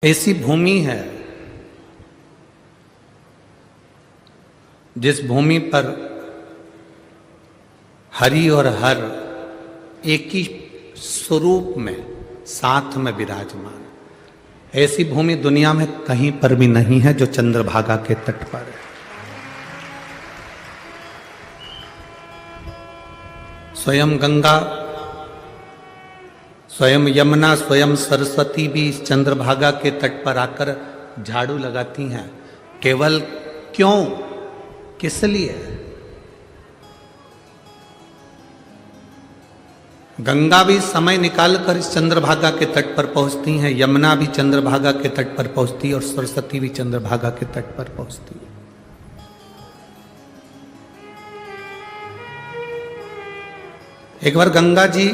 ऐसी भूमि है जिस भूमि पर हरि और हर एक ही स्वरूप में साथ में विराजमान। ऐसी भूमि दुनिया में कहीं पर भी नहीं है जो चंद्रभागा के तट पर है। स्वयं गंगा, स्वयं यमुना, स्वयं सरस्वती भी इस चंद्रभागा के तट पर आकर झाड़ू लगाती हैं। केवल क्यों, किस लिए? गंगा भी समय निकालकर इस चंद्रभागा के तट पर पहुंचती हैं, यमुना भी चंद्रभागा के तट पर पहुंचती है और सरस्वती भी चंद्रभागा के तट पर पहुंचती है। एक बार गंगा जी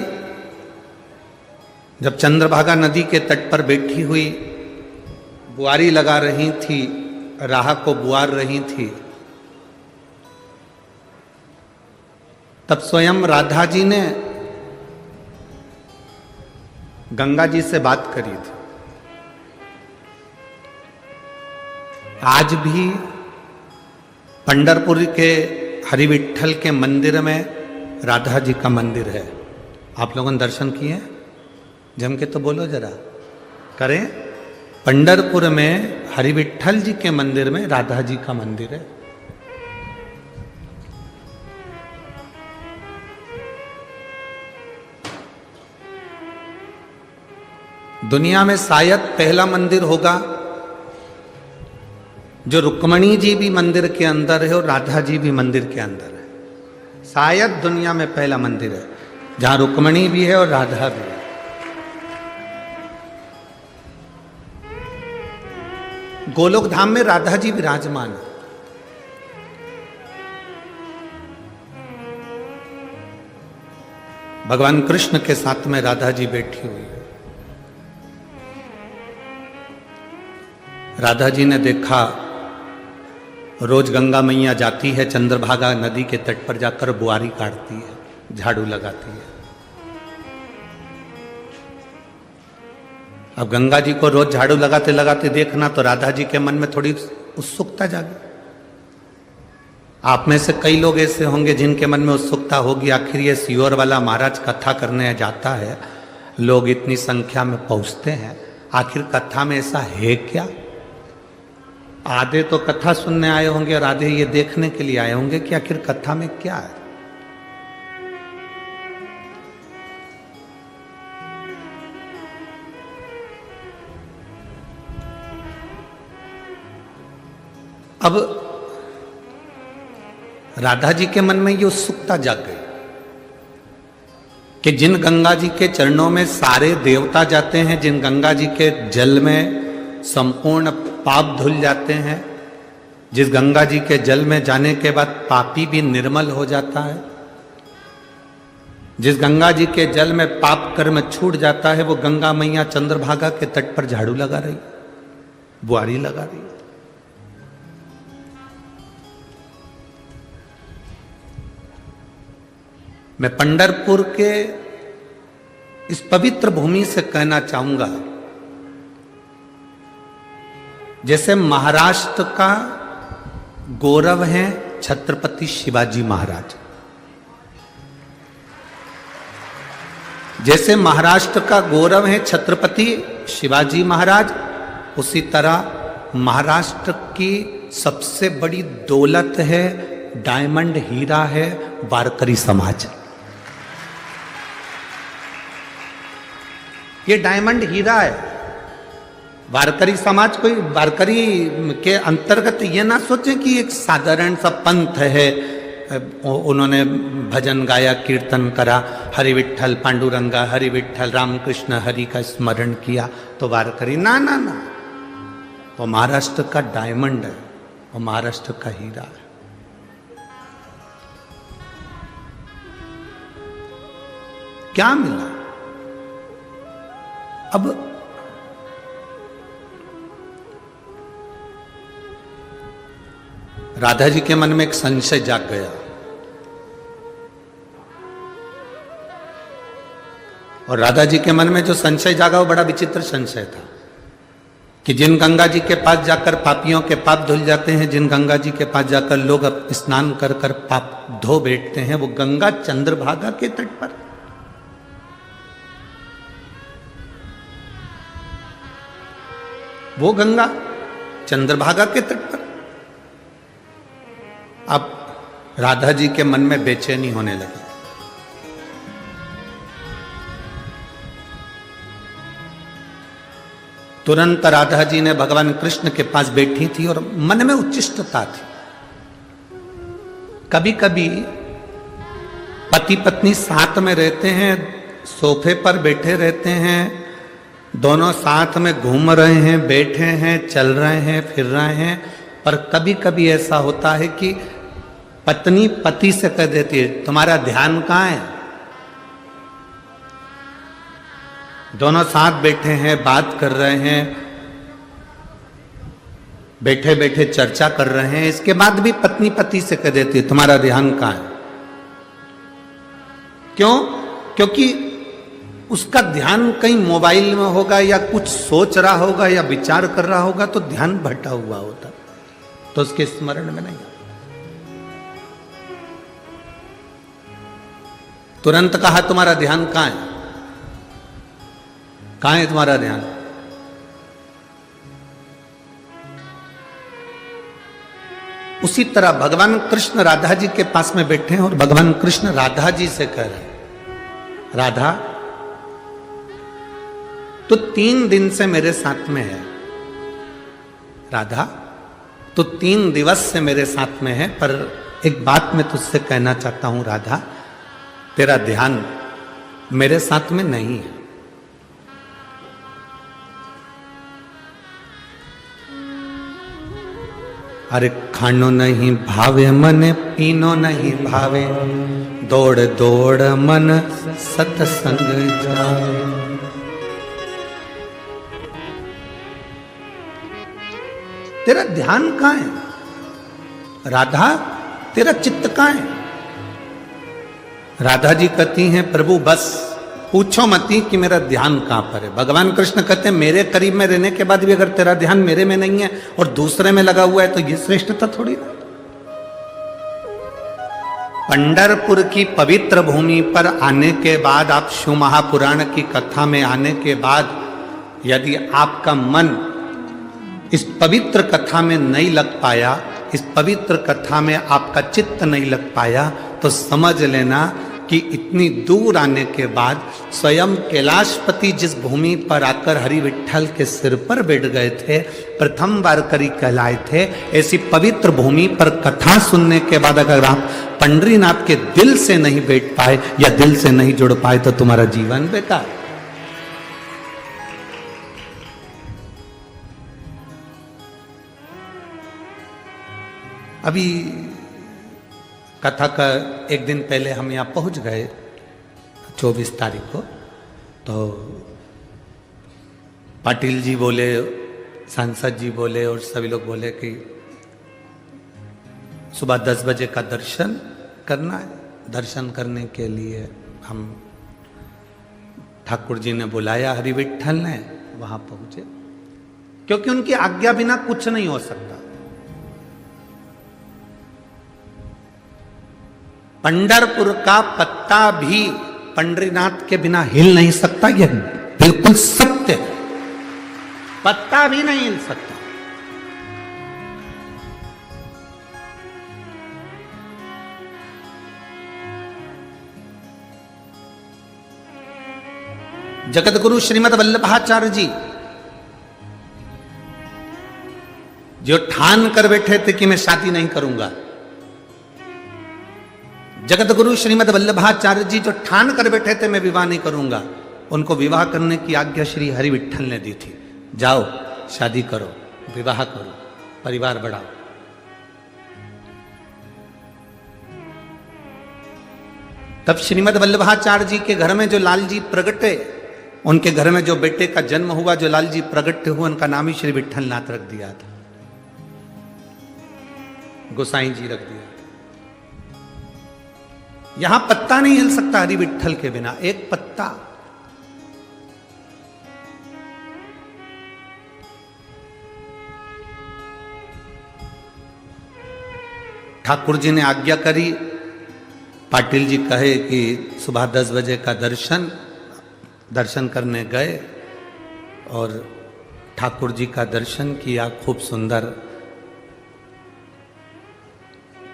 जब चंद्रभागा नदी के तट पर बैठी हुई बुआरी लगा रही थी, राह को बुआर रही थी, तब स्वयं राधा जी ने गंगा जी से बात करी थी। आज भी पंढरपुर के हरिविठल के मंदिर में राधा जी का मंदिर है। आप लोगों ने दर्शन किए? जम के तो बोलो जरा, करें। पंढरपुर में हरिविठल जी के मंदिर में राधा जी का मंदिर है। दुनिया में शायद पहला मंदिर होगा जो रुक्मणी जी भी मंदिर के अंदर है और राधा जी भी मंदिर के अंदर है। शायद दुनिया में पहला मंदिर है जहां रुक्मणी भी है और राधा भी है। गोलोक धाम में राधा जी विराजमान है। भगवान कृष्ण के साथ में राधा जी बैठी हुई है। राधा जी ने देखा रोज गंगा मैया जाती है चंद्रभागा नदी के तट पर जाकर बुआरी काटती है, झाड़ू लगाती है। अब गंगा जी को रोज झाड़ू लगाते लगाते देखना तो राधा जी के मन में थोड़ी उत्सुकता जागी। आप में से कई लोग ऐसे होंगे जिनके मन में उत्सुकता होगी, आखिर ये सीहोर वाला महाराज कथा करने जाता है, लोग इतनी संख्या में पहुंचते हैं, आखिर कथा में ऐसा है क्या? आधे तो कथा सुनने आए होंगे और आधे ये देखने के लिए आए होंगे कि आखिर कथा में क्या है। अब राधा जी के मन में ये उत्सुकता जाग गई कि जिन गंगा जी के चरणों में सारे देवता जाते हैं, जिन गंगा जी के जल में संपूर्ण पाप धुल जाते हैं, जिस गंगा जी के जल में जाने के बाद पापी भी निर्मल हो जाता है, जिस गंगा जी के जल में पाप कर्म छूट जाता है, वो गंगा मैया चंद्रभागा के तट पर झाड़ू लगा रही, बुआरी लगा रही। मैं पंढरपुर के इस पवित्र भूमि से कहना चाहूंगा, जैसे महाराष्ट्र का गौरव है छत्रपति शिवाजी महाराज, जैसे महाराष्ट्र का गौरव है छत्रपति शिवाजी महाराज, उसी तरह महाराष्ट्र की सबसे बड़ी दौलत है, डायमंड हीरा है वारकरी समाज। ये डायमंड हीरा है। वारकरी समाज कोई, वारकरी के अंतर्गत ये ना सोचें कि एक साधारण सा पंथ है, उन्होंने भजन गाया, कीर्तन करा, हरि विठ्ठल पांडुरंगा, हरि विठ्ठल रामकृष्ण हरि का स्मरण किया तो वारकरी। ना ना ना, वो महाराष्ट्र का डायमंड है, वो महाराष्ट्र का हीरा है। क्या मिला? अब राधा जी के मन में एक संशय जाग गया और राधा जी के मन में जो संशय जागा वो बड़ा विचित्र संशय था। कि जिन गंगा जी के पास जाकर पापियों के पाप धुल जाते हैं, जिन गंगा जी के पास जाकर लोग अब स्नान कर कर पाप धो बैठते हैं, वो गंगा चंद्रभागा के तट पर। वो गंगा चंद्रभागा के तट पर। अब राधा जी के मन में बेचैनी होने लगी। तुरंत राधा जी ने भगवान कृष्ण के पास बैठी थी और मन में उच्चिष्टता थी। कभी कभी पति पत्नी साथ में रहते हैं, सोफे पर बैठे रहते हैं, दोनों साथ में घूम रहे हैं, बैठे हैं, चल रहे हैं, फिर रहे हैं, पर कभी कभी ऐसा होता है कि पत्नी पति से कह देती है, तुम्हारा ध्यान कहाँ है? दोनों साथ बैठे हैं, बात कर रहे हैं, बैठे बैठे चर्चा कर रहे हैं, इसके बाद भी पत्नी पति से कह देती है, तुम्हारा ध्यान कहाँ है? क्यों? क्योंकि उसका ध्यान कहीं मोबाइल में होगा या कुछ सोच रहा होगा या विचार कर रहा होगा, तो ध्यान भटका हुआ होता, तो उसके स्मरण में नहीं। तुरंत कहा, तुम्हारा ध्यान कहाँ है? कहाँ है तुम्हारा ध्यान? उसी तरह भगवान कृष्ण राधा जी के पास में बैठे हैं और भगवान कृष्ण राधा जी से कह रहे हैं, राधा तो 3 दिन से मेरे साथ में है। राधा तो 3 दिवस से मेरे साथ में है, पर एक बात मैं तुझसे कहना चाहता हूं राधा, तेरा ध्यान मेरे साथ में नहीं है। अरे खानो नहीं भावे मने, पीनो नहीं भावे, दौड़ दौड़ मन सत्संग जावे। तेरा ध्यान कहाँ है राधा? तेरा चित्त कहाँ है? राधा जी कहती हैं, प्रभु बस पूछो मती कि मेरा ध्यान कहां पर है। भगवान कृष्ण कहते हैं, मेरे करीब में रहने के बाद भी अगर तेरा ध्यान मेरे में नहीं है और दूसरे में लगा हुआ है, तो ये श्रेष्ठता थोड़ी ना। पंढरपुर की पवित्र भूमि पर आने के बाद, आप शिव महापुराण की कथा में आने के बाद, यदि आपका मन इस पवित्र कथा में नहीं लग पाया, इस पवित्र कथा में आपका चित्त नहीं लग पाया, तो समझ लेना कि इतनी दूर आने के बाद स्वयं कैलाशपति जिस भूमि पर आकर हरि विठ्ठल के सिर पर बैठ गए थे, प्रथम वारकरी कहलाए थे, ऐसी पवित्र भूमि पर कथा सुनने के बाद अगर आप पंढरीनाथ के दिल से नहीं बैठ पाए या दिल से नहीं जुड़ पाए, तो तुम्हारा जीवन बेकार। अभी कथा का एक दिन पहले हम यहाँ पहुँच गए 24 तारीख को, तो पाटिल जी बोले, सांसद जी बोले और सभी लोग बोले कि सुबह 10 बजे का दर्शन करना है। दर्शन करने के लिए हम, ठाकुर जी ने बुलाया, हरि विठ्ठल ने, वहाँ पहुँचे, क्योंकि उनकी आज्ञा बिना कुछ नहीं हो सकता। पंढरपुर का पत्ता भी पंढरीनाथ के बिना हिल नहीं सकता, यह बिल्कुल सत्य है। पत्ता भी नहीं हिल सकता। जगत गुरु श्रीमद वल्लभाचार्य जी जो ठान कर बैठे थे कि मैं शादी नहीं करूंगा, जगत गुरु श्रीमद वल्लभाचार्य जी जो ठान कर बैठे थे मैं विवाह नहीं करूंगा, उनको विवाह करने की आज्ञा श्री हरि विठ्ठल ने दी थी। जाओ शादी करो, विवाह करो, परिवार बढ़ाओ। तब श्रीमद वल्लभाचार्य जी के घर में जो लाल जी प्रगटे, उनके घर में जो बेटे का जन्म हुआ, जो लाल जी प्रगट हुए, उनका नाम ही श्री विठ्ठल नाथ रख दिया था, गोसाई जी रख दिया। यहां पत्ता नहीं हिल सकता हरि विठ्ठल के बिना, एक पत्ता। ठाकुर जी ने आज्ञा करी, पाटिल जी कहे कि सुबह 10 बजे का दर्शन करने गए और ठाकुर जी का दर्शन किया। खूब सुंदर।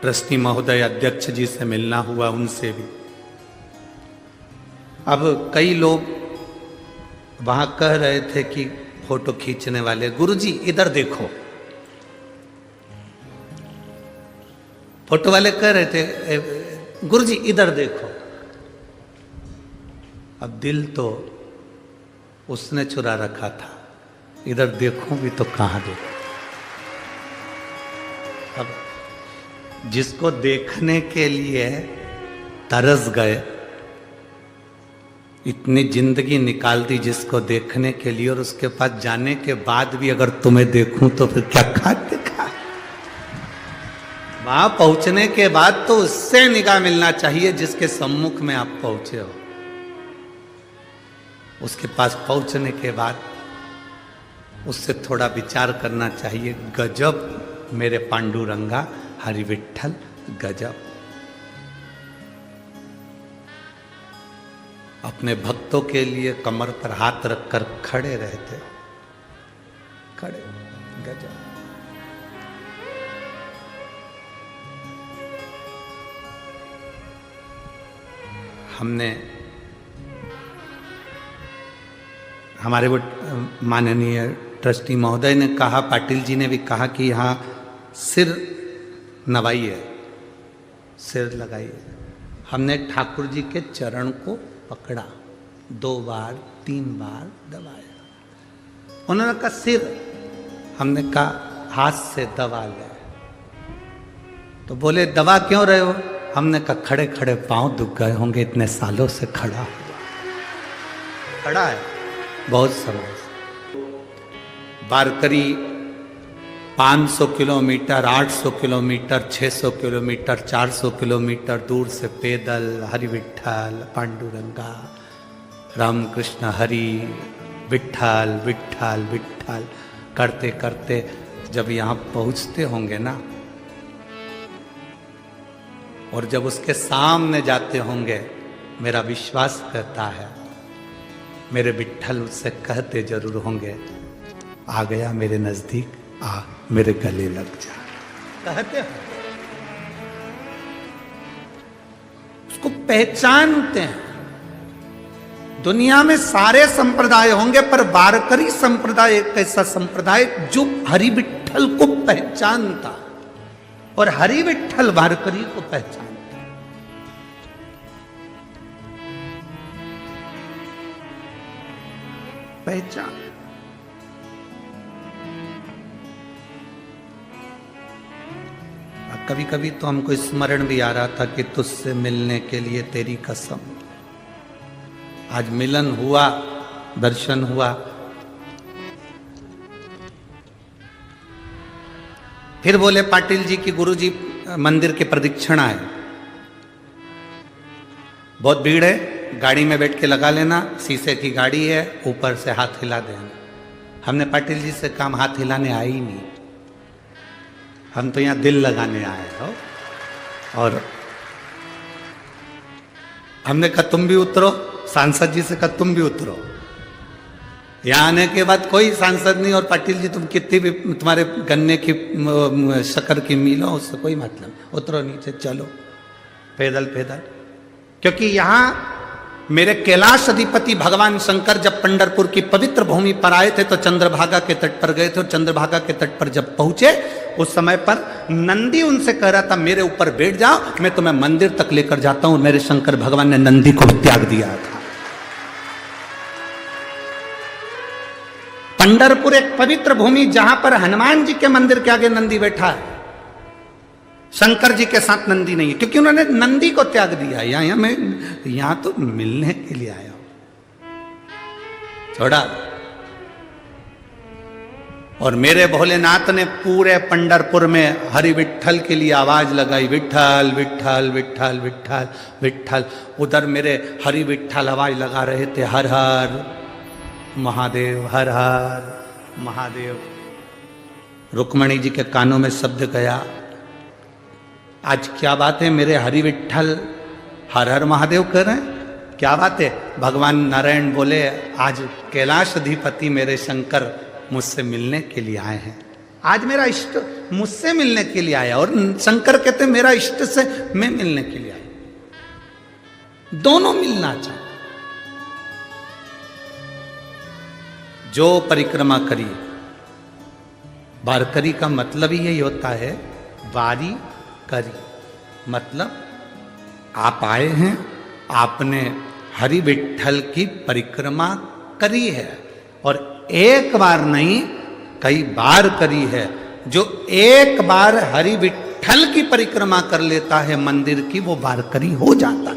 ट्रस्टी महोदय अध्यक्ष जी से मिलना हुआ, उनसे भी। अब कई लोग वहां कह रहे थे कि फोटो खींचने वाले, गुरुजी इधर देखो। फोटो वाले कह रहे थे गुरुजी इधर देखो। अब दिल तो उसने चुरा रखा था, इधर देखूं भी तो कहां देखूं। अब जिसको देखने के लिए तरस गए, इतनी जिंदगी निकाल दी जिसको देखने के लिए, और उसके पास जाने के बाद भी अगर तुम्हें देखूं तो फिर क्या खाते खा। वहां पहुंचने के बाद तो उससे निगाह मिलना चाहिए जिसके सम्मुख में आप पहुंचे हो। उसके पास पहुंचने के बाद उससे थोड़ा विचार करना चाहिए। गजब मेरे पांडुरंगा, हरि विठ्ठल, गजब। अपने भक्तों के लिए कमर पर हाथ रखकर खड़े रहते, खड़े, गजब। हमने, हमारे वो माननीय ट्रस्टी महोदय ने कहा, पाटिल जी ने भी कहा कि यहाँ सिर नवाइए, सिर लगाइए। हमने ठाकुर जी के चरण को पकड़ा, 2 बार 3 बार दबाया। उन्होंने कहा सिर, हमने कहा हाथ से दबा ले। तो बोले दबा क्यों रहे हो? हमने कहा खड़े खड़े पांव दुख गए होंगे, इतने सालों से खड़ा हुआ। खड़ा है बहुत समय से। वारकरी 500 किलोमीटर, 800 किलोमीटर, 600 किलोमीटर, 400 किलोमीटर दूर से पैदल हरि विठ्ठल, पांडुरंगा, रामकृष्ण हरि, विठ्ठल विठ्ठल विठ्ठल करते करते जब यहाँ पहुँचते होंगे ना, और जब उसके सामने जाते होंगे, मेरा विश्वास कहता है मेरे विठ्ठल उससे कहते जरूर होंगे, आ गया मेरे नजदीक, आ मेरे गले लग जा। कहते हैं, उसको पहचानते हैं। दुनिया में सारे संप्रदाय होंगे, पर वारकरी संप्रदाय एक ऐसा संप्रदाय जो हरि विठ्ठल को पहचानता, और हरि विठ्ठल वारकरी को पहचानता। पहचान। कभी कभी तो हमको स्मरण भी आ रहा था कि तुझसे मिलने के लिए तेरी कसम। आज मिलन हुआ, दर्शन हुआ। फिर बोले पाटिल जी की गुरुजी मंदिर की प्रदक्षिणा है, बहुत भीड़ है, गाड़ी में बैठ के लगा लेना, शीशे की गाड़ी है, ऊपर से हाथ हिला देना। हमने पाटिल जी से काम हाथ हिलाने आए ही नहीं, हम तो यहाँ दिल लगाने आए हो। और हमने कहा तुम भी उतरो, सांसद जी से कहा तुम भी उतरो। यहाँ आने के बाद कोई सांसद नहीं, और पाटिल जी तुम कितनी भी तुम्हारे गन्ने की शक्कर की मिल हो, उससे कोई मतलब नहीं, उतरो नीचे, चलो पैदल पैदल। क्योंकि यहाँ मेरे कैलाश अधिपति भगवान शंकर जब पंढरपुर की पवित्र भूमि पर आए थे तो चंद्रभागा के तट पर गए थे, और चंद्रभागा के तट पर जब पहुंचे उस समय पर नंदी उनसे कह रहा था मेरे ऊपर बैठ जाओ, मैं तुम्हें मंदिर तक लेकर जाता हूं। मेरे शंकर भगवान ने नंदी को त्याग दिया था। पंढरपुर एक पवित्र भूमि जहां पर हनुमान जी के मंदिर के आगे नंदी बैठा है, शंकर जी के साथ नंदी नहीं है, क्योंकि उन्होंने नंदी को त्याग दिया। यहां मैं यहां तो मिलने के लिए आया हूं, छोड़ा। और मेरे भोलेनाथ ने पूरे पंढरपुर में हरि विठ्ठल के लिए आवाज लगाई, विठ्ठल विठ्ठल विठ्ठल विठ्ठल विठ्ठल। उधर मेरे हरि विठ्ठल आवाज लगा रहे थे, हर हर महादेव, हर हर महादेव। रुक्मणी जी के कानों में शब्द गया, आज क्या बात है, मेरे हरि विठ्ठल हर हर महादेव कर रहे हैं, क्या बात है। भगवान नारायण बोले आज कैलाश अधिपति मेरे शंकर मुझसे मिलने के लिए आए हैं, आज मेरा इष्ट मुझसे मिलने के लिए आया, और शंकर कहते मेरा इष्ट से मैं मिलने के लिए आया, दोनों मिलना चाहते। जो परिक्रमा करी, वारकरी का मतलब ही यही होता है, वारी करी मतलब आप आए हैं, आपने हरि विठ्ठल की परिक्रमा करी है, और एक बार नहीं कई बार करी है। जो एक बार हरि विठ्ठल की परिक्रमा कर लेता है मंदिर की, वो वारकरी हो जाता है।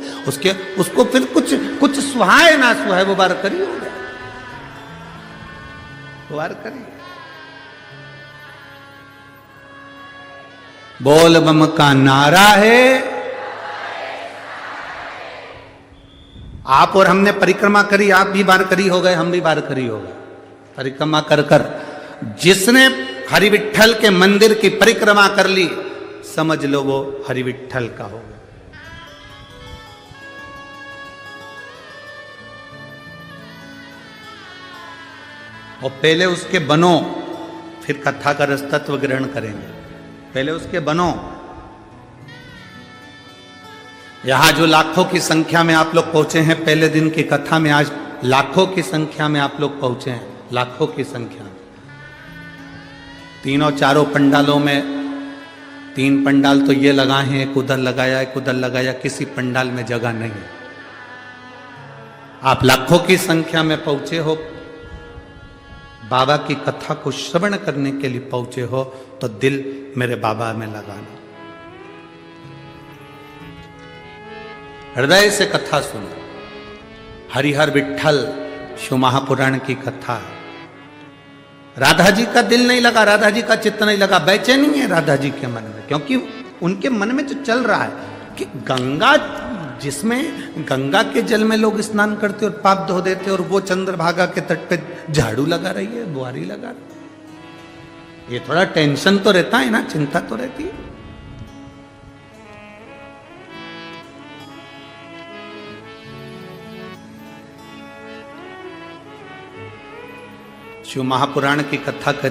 उसको फिर कुछ सुहाए ना सुहाए, वो वारकरी हो गया, वारकरी। बोल बम का नारा है। आप और हमने परिक्रमा करी, आप भी वारकरी हो गए, हम भी वारकरी हो गए। परिक्रमा कर कर जिसने हरि विठ्ठल के मंदिर की परिक्रमा कर ली, समझ लो वो हरि विठ्ठल का हो गया। और पहले उसके बनो, फिर कथा का रसतत्व ग्रहण करेंगे। पहले उसके बनो। यहां जो लाखों की संख्या में आप लोग पहुंचे हैं पहले दिन की कथा में, आज लाखों की संख्या में आप लोग पहुंचे हैं, लाखों की संख्या में। तीनों चारों पंडालों में, 3 पंडाल तो ये लगाए हैं, एक उधर लगाया, एक उधर लगाया, किसी पंडाल में जगह नहीं है। आप लाखों की संख्या में पहुंचे हो, बाबा की कथा को श्रवण करने के लिए पहुंचे हो, तो दिल मेरे बाबा में लगाना, हृदय से कथा सुनो। हरिहर विठ्ठल शिव महापुराण की कथा। राधा जी का दिल नहीं लगा, राधा जी का चित्त नहीं लगा, बेचैनी है राधा जी के मन में, क्योंकि उनके मन में जो चल रहा है कि गंगा, जिसमें गंगा के जल में लोग स्नान करते और पाप धो देते, और वो चंद्रभागा के तट पे झाड़ू लगा रही है, बुआरी लगा रही है। ये थोड़ा टेंशन तो रहता है ना, चिंता तो रहती है। शिव महापुराण की कथा कहते